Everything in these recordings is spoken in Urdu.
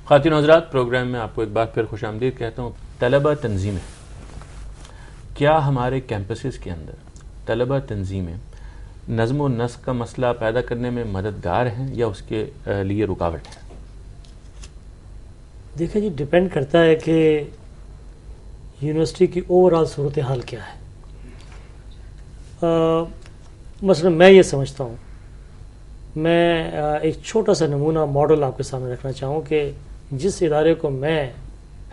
خواتین و حضرات، پروگرام میں آپ کو ایک بار پھر خوش آمدید کہتا ہوں. طلبہ تنظیمیں کیا ہمارے کیمپسز کے اندر طلبہ تنظیمیں نظم و نسق کا مسئلہ پیدا کرنے میں مددگار ہیں یا اس کے لیے رکاوٹ ہے؟ دیکھیں جی، ڈیپینڈ کرتا ہے کہ یونیورسٹی کی اوورآل صورتحال کیا ہے. مثلا میں یہ سمجھتا ہوں، میں ایک چھوٹا سا نمونہ ماڈل آپ کے سامنے رکھنا چاہوں کہ جس ادارے کو میں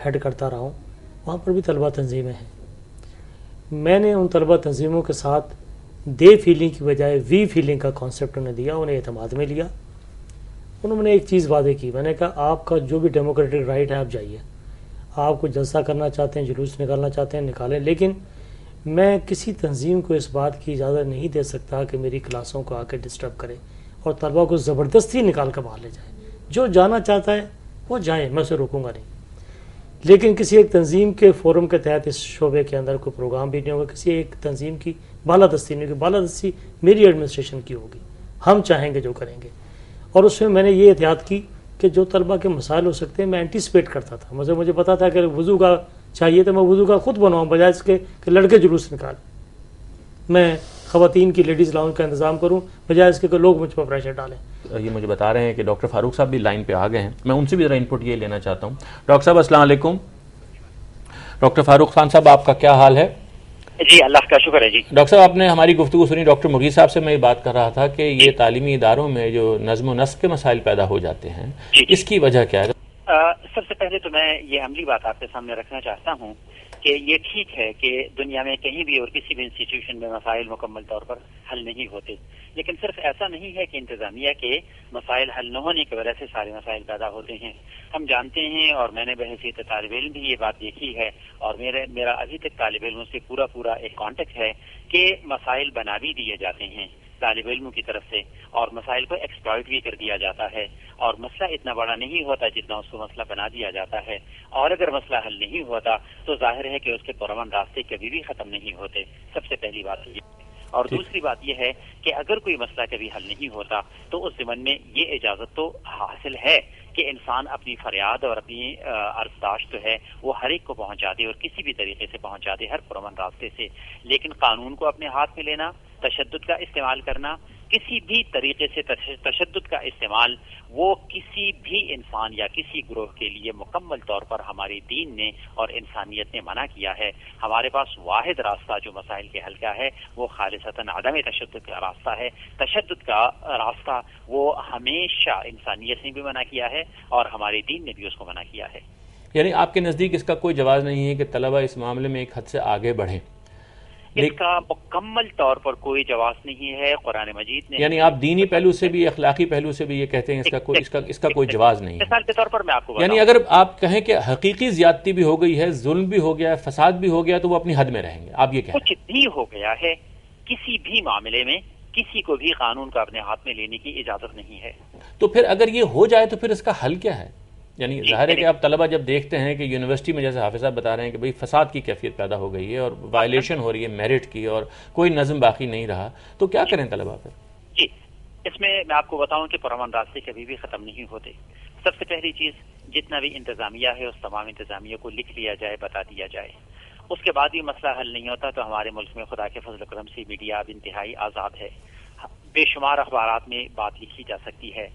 ہیڈ کرتا رہا ہوں وہاں پر بھی طلبہ تنظیمیں ہیں. میں نے ان طلبہ تنظیموں کے ساتھ دے فیلنگ کی بجائے وی فیلنگ کا کانسیپٹ انہیں دیا، انہیں اعتماد میں لیا. انہوں نے ایک چیز وعدے کی، میں نے کہا آپ کا جو بھی ڈیموکریٹک رائٹ ہے آپ جائیے، آپ کو جلسہ کرنا چاہتے ہیں، جلوس نکالنا چاہتے ہیں نکالیں، لیکن میں کسی تنظیم کو اس بات کی اجازت نہیں دے سکتا کہ میری کلاسوں کو آ کے ڈسٹرب کرے اور طلبہ کو زبردستی نکال کر باہر لے جائے. جو جانا چاہتا ہے وہ جائے، میں اسے روکوں گا نہیں. لیکن کسی ایک تنظیم کے فورم کے تحت اس شعبے کے اندر کوئی پروگرام بھی نہیں ہوگا، کسی ایک تنظیم کی بالادستی نہیں ہوگی. بالادستی میری ایڈمنسٹریشن کی ہوگی، ہم چاہیں گے جو کریں گے. اور اس میں نے یہ احتیاط کی کہ جو طلبہ کے مسائل ہو سکتے ہیں میں اینٹیسپیٹ کرتا تھا. مجھے پتا تھا کہ وضو کا چاہیے تو میں وضو کا خود بنواؤں بجائے اس کے کہ لڑکے جلوس نکالیں. میں خواتین کی لیڈیز لاؤنج کا انتظام کروں بجائے اس کے کہ لوگ مجھ پر پریشر ڈالیں. یہ مجھے بتا رہے ہیں کہ ڈاکٹر فاروق صاحب بھی لائن پہ آ گئے ہیں، میں ان سے بھی ذرا انپٹ یہ لینا چاہتا ہوں. ڈاکٹر صاحب السلام علیکم. ڈاکٹر فاروق خان صاحب، آپ کا کیا حال ہے؟ جی اللہ کا شکر ہے. جی ڈاکٹر صاحب، آپ نے ہماری گفتگو سنی. ڈاکٹر مغیث صاحب سے میں یہ بات کر رہا تھا کہ یہ تعلیمی اداروں میں جو نظم و نسق کے مسائل پیدا ہو جاتے ہیں اس کی وجہ کیا ہے؟ سب سے پہلے تو میں یہ عملی بات آپ کے سامنے رکھنا چاہتا ہوں کہ یہ ٹھیک ہے کہ دنیا میں کہیں بھی اور کسی بھی انسٹیٹیوشن میں مسائل مکمل طور پر حل نہیں ہوتے، لیکن صرف ایسا نہیں ہے کہ انتظامیہ کے مسائل حل نہ ہونے کی وجہ سے سارے مسائل پیدا ہوتے ہیں. ہم جانتے ہیں اور میں نے بحیثیت طالب علم بھی یہ بات دیکھی ہے اور میرا ابھی تک طالب علموں سے پورا ایک کانٹیکٹ ہے کہ مسائل بنا بھی دیے جاتے ہیں طالب علموں کی طرف سے اور مسائل کو ایکسپلائٹ بھی کر دیا جاتا ہے اور مسئلہ اتنا بڑا نہیں ہوتا جتنا اس کو مسئلہ بنا دیا جاتا ہے. اور اگر مسئلہ حل نہیں ہوتا تو ظاہر ہے کہ اس کے پرامن راستے کبھی بھی ختم نہیں ہوتے. سب سے پہلی بات یہ. اور دوسری بات یہ ہے کہ اگر کوئی مسئلہ کبھی حل نہیں ہوتا تو اس ضمن میں یہ اجازت تو حاصل ہے کہ انسان اپنی فریاد اور اپنی عرضداشت جو ہے وہ ہر ایک کو پہنچا دے اور کسی بھی طریقے سے پہنچا دے، ہر پرامن راستے سے. لیکن قانون کو اپنے ہاتھ میں لینا، تشدد کا استعمال کرنا، کسی بھی طریقے سے تشدد کا استعمال، وہ کسی بھی انسان یا کسی گروہ کے لیے مکمل طور پر ہمارے دین نے اور انسانیت نے منع کیا ہے. ہمارے پاس واحد راستہ جو مسائل کے حل کا ہے وہ خالصتاً عدم تشدد کا راستہ ہے. تشدد کا راستہ وہ ہمیشہ انسانیت نے بھی منع کیا ہے اور ہمارے دین نے بھی اس کو منع کیا ہے. یعنی آپ کے نزدیک اس کا کوئی جواز نہیں ہے کہ طلبہ اس معاملے میں ایک حد سے آگے بڑھیں؟ اس کا مکمل طور پر کوئی جواز نہیں ہے. قرآن مجید نے، یعنی آپ دینی پہلو سے بھی اخلاقی پہلو سے بھی یہ کہتے ہیں اس کا کوئی جواز نہیں ہے؟ مثال کے طور پر میں آپ کو یعنی اگر آپ کہیں کہ حقیقی زیادتی بھی ہو گئی ہے، ظلم بھی ہو گیا ہے، فساد بھی ہو گیا، تو وہ اپنی حد میں رہیں گے، آپ یہ کہیں؟ کچھ بھی ہو گیا ہے، کسی بھی معاملے میں کسی کو بھی قانون کا اپنے ہاتھ میں لینے کی اجازت نہیں ہے. تو پھر اگر یہ ہو جائے تو پھر اس کا حل کیا ہے؟ یعنی ظاہر ہے کہ آپ طلبہ جب دیکھتے ہیں کہ یونیورسٹی میں جیسے حافظ صاحب بتا رہے ہیں کہ بھئی فساد کی کیفیت پیدا ہو گئی ہے اور وائلیشن ہو رہی ہے میرٹ کی اور کوئی نظم باقی نہیں رہا، تو کیا کریں طلبہ پھر؟ جی اس میں آپ کو بتاؤں کہ پرامن راستے کبھی بھی ختم نہیں ہوتے. سب سے پہلی چیز، جتنا بھی انتظامیہ ہے اس تمام انتظامیہ کو لکھ لیا جائے، بتا دیا جائے. اس کے بعد بھی مسئلہ حل نہیں ہوتا تو ہمارے ملک میں خدا کے فضل و کرم سے میڈیا اب انتہائی آزاد ہے. بے شمار اخبارات میں بات لکھی جا سکتی ہے،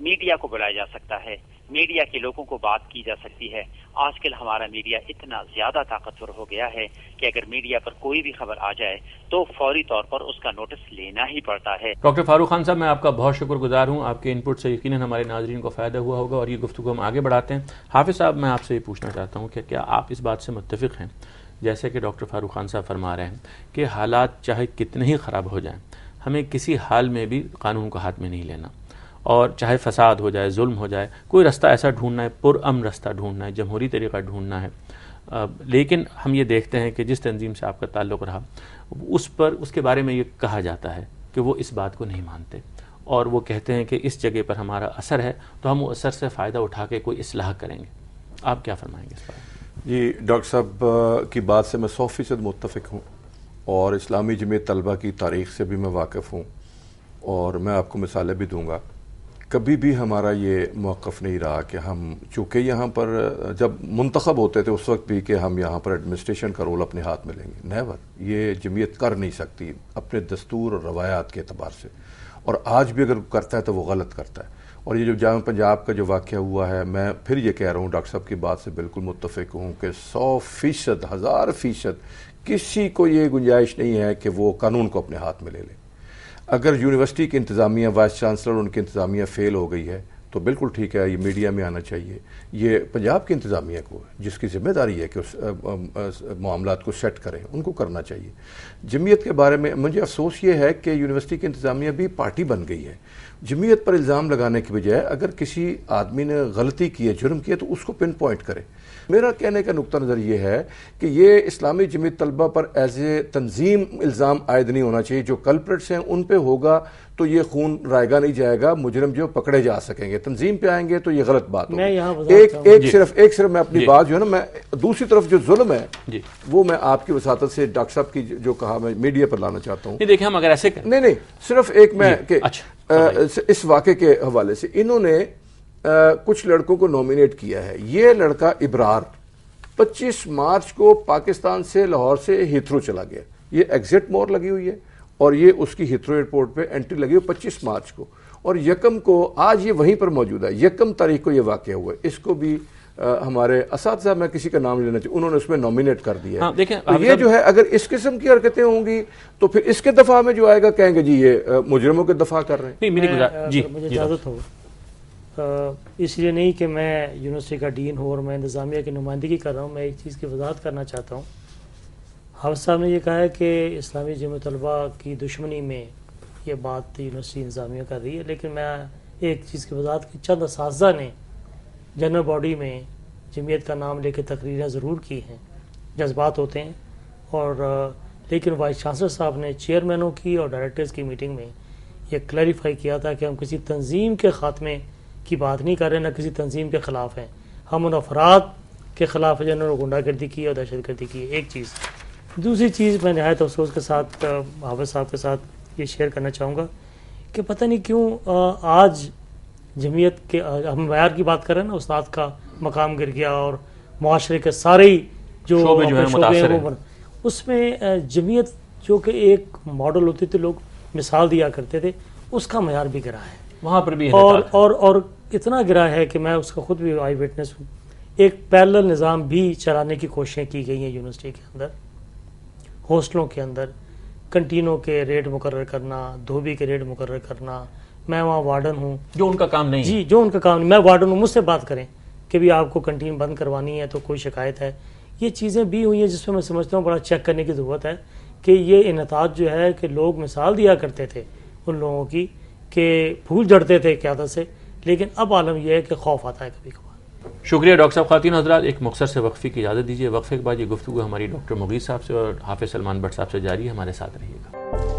میڈیا کو بلایا جا سکتا ہے، میڈیا کے لوگوں کو بات کی جا سکتی ہے. آج کل ہمارا میڈیا اتنا زیادہ طاقتور ہو گیا ہے کہ اگر میڈیا پر کوئی بھی خبر آ جائے تو فوری طور پر اس کا نوٹس لینا ہی پڑتا ہے. ڈاکٹر فاروق خان صاحب، میں آپ کا بہت شکر گزار ہوں. آپ کے انپٹ سے یقیناً ہمارے ناظرین کو فائدہ ہوا ہوگا اور یہ گفتگو ہم آگے بڑھاتے ہیں. حافظ صاحب، میں آپ سے یہ پوچھنا چاہتا ہوں کہ کیا آپ اس بات سے متفق ہیں جیسے کہ ڈاکٹر فاروق خان صاحب فرما رہے ہیں کہ حالات چاہے کتنے ہی خراب ہو جائیں ہمیں کسی حال میں بھی قانون کو ہاتھ میں نہیں لینا، اور چاہے فساد ہو جائے، ظلم ہو جائے، کوئی رستہ ایسا ڈھونڈنا ہے، پرامن رستہ ڈھونڈنا ہے، جمہوری طریقہ ڈھونڈنا ہے. لیکن ہم یہ دیکھتے ہیں کہ جس تنظیم سے آپ کا تعلق رہا اس کے بارے میں یہ کہا جاتا ہے کہ وہ اس بات کو نہیں مانتے اور وہ کہتے ہیں کہ اس جگہ پر ہمارا اثر ہے تو ہم وہ اثر سے فائدہ اٹھا کے کوئی اصلاح کریں گے. آپ کیا فرمائیں گے اس بارے میں؟ جی ڈاکٹر صاحب کی بات سے میں 100% متفق ہوں اور اسلامی جمعیت طلبہ کی تاریخ سے بھی میں واقف ہوں اور میں آپ کو مثالیں بھی دوں گا. کبھی بھی ہمارا یہ موقف نہیں رہا کہ ہم چونکہ یہاں پر جب منتخب ہوتے تھے اس وقت بھی کہ ہم یہاں پر ایڈمنسٹریشن کا رول اپنے ہاتھ میں لیں گے، نیور، یہ جمعیت کر نہیں سکتی اپنے دستور اور روایات کے اعتبار سے، اور آج بھی اگر کرتا ہے تو وہ غلط کرتا ہے۔ اور یہ جو جامع پنجاب کا جو واقعہ ہوا ہے، میں پھر یہ کہہ رہا ہوں، ڈاکٹر صاحب کی بات سے بالکل متفق ہوں کہ 100%، 1000% کسی کو یہ گنجائش نہیں ہے کہ وہ قانون کو اپنے ہاتھ میں لے لے۔ اگر یونیورسٹی کی انتظامیہ، وائس چانسلر ان کی انتظامیہ فیل ہو گئی ہے تو بالکل ٹھیک ہے، یہ میڈیا میں آنا چاہیے، یہ پنجاب کی انتظامیہ کو جس کی ذمہ داری ہے کہ اس معاملات کو سیٹ کریں، ان کو کرنا چاہیے۔ جمعیت کے بارے میں مجھے افسوس یہ ہے کہ یونیورسٹی کی انتظامیہ بھی پارٹی بن گئی ہے۔ جمعیت پر الزام لگانے کی بجائے اگر کسی آدمی نے غلطی کی ہے، جرم کیا، تو اس کو پن پوائنٹ کرے۔ میرا کہنے کا نقطہ نظر یہ ہے کہ یہ اسلامی جمعیت طلبہ پر ایز اے تنظیم الزام عائد نہیں ہونا چاہیے۔ جو کلپریٹس ہیں ان پہ ہوگا تو یہ خون رائے گا نہیں جائے گا، مجرم جو پکڑے جا سکیں گے، تنظیم پہ آئیں گے تو یہ غلط بات ہوگی۔ ایک صرف میں اپنی بات جو ہے نا، میں دوسری طرف جو ظلم ہے وہ میں آپ کی وساطت سے ڈاکٹر صاحب کی جو کہا میں میڈیا پر لانا چاہتا ہوں۔ دیکھیں ہم اگر ایسے نہیں صرف ایک میں کہ اس واقعے کے حوالے سے انہوں نے کچھ لڑکوں کو نومینیٹ کیا ہے۔ یہ لڑکا ابرار 25 مارچ کو پاکستان سے لاہور سے ہیتھرو چلا گیا، یہ ایگزٹ مور لگی ہوئی ہے اور یہ اس کی ہیتھرو ایئرپورٹ پہ انٹری لگی ہوئی 25 مارچ کو، اور یکم کو آج یہ وہیں پر موجود ہے، یکم تاریخ کو یہ واقعہ ہوا ہے۔ اس کو بھی ہمارے اساتذہ، میں کسی کا نام لینا چاہیے، انہوں نے اس میں نومینیٹ کر دیا ہے۔ تو یہ جو ہے اگر اس قسم کی حرکتیں ہوں گی تو پھر اس کے دفاع میں جو آئے گا کہیں گے جی یہ مجرموں کے دفاع کر رہے ہیں۔ مجھے اجازت ہو، اس لیے نہیں کہ میں یونیورسٹی کا ڈین ہوں اور میں انتظامیہ کی نمائندگی کر رہا ہوں، میں ایک چیز کی وضاحت کرنا چاہتا ہوں۔ حافظ صاحب نے یہ کہا ہے کہ اسلامی جمعیت طلبہ کی دشمنی میں یہ بات یونیورسٹی انتظامیہ کر رہی ہے، لیکن میں ایک چیز کی وضاحت کی، چند اساتذہ نے جنرل باڈی میں جمعیت کا نام لے کے تقریریں ضرور کی ہیں، جذبات ہوتے ہیں، اور لیکن وائس چانسلر صاحب نے چیئرمینوں کی اور ڈائریکٹرز کی میٹنگ میں یہ کلیریفائی کیا تھا کہ ہم کسی تنظیم کے خاتمے کی بات نہیں کر رہے، نہ کسی تنظیم کے خلاف ہیں، ہم ان افراد کے خلاف جنہوں نے غنڈہ گردی کی اور دہشت گردی کی۔ ایک چیز۔ دوسری چیز میں نہایت افسوس کے ساتھ حافظ صاحب کے ساتھ یہ شیئر کرنا چاہوں گا کہ پتہ نہیں کیوں آج جمعیت کے، ہم معیار کی بات کر رہے ہیں نا، استاد کا مقام گر گیا اور معاشرے کے سارے جو شعبے ہیں وہ، اس میں جمعیت جو کہ ایک ماڈل ہوتی تھی، لوگ مثال دیا کرتے تھے، اس کا معیار بھی گرا ہے وہاں پر بھی، اور اتنا گرا ہے کہ میں اس کا خود بھی آئی وٹنس ہوں۔ ایک پیرلل نظام بھی چلانے کی کوششیں کی گئی ہیں یونیورسٹی کے اندر، ہاسٹلوں کے اندر کنٹینوں کے ریٹ مقرر کرنا، دھوبی کے ریٹ مقرر کرنا۔ میں وہاں وارڈن ہوں، جو ان کا کام نہیں، جی جو ان کا کام نہیں، میں وارڈن ہوں، مجھ سے بات کریں کہ بھی آپ کو کنٹین بند کروانی ہے تو کوئی شکایت ہے۔ یہ چیزیں بھی ہوئی ہیں جس میں سمجھتا ہوں بڑا چیک کرنے کی ضرورت ہے کہ یہ انعطاف جو ہے کہ لوگ مثال دیا کرتے تھے ان لوگوں کی کہ پھول جڑتے تھے قیادت سے، لیکن اب عالم یہ ہے کہ خوف آتا ہے کبھی کبھار۔ شکریہ ڈاکٹر صاحب۔ خواتین حضرات، ایک مختصر سے وقفے کی اجازت دیجیے، وقفے کے بعد یہ گفتگو ہماری ڈاکٹر مغیث صاحب سے اور حافظ سلمان بٹ صاحب سے جاری ہے، ہمارے ساتھ رہیے گا۔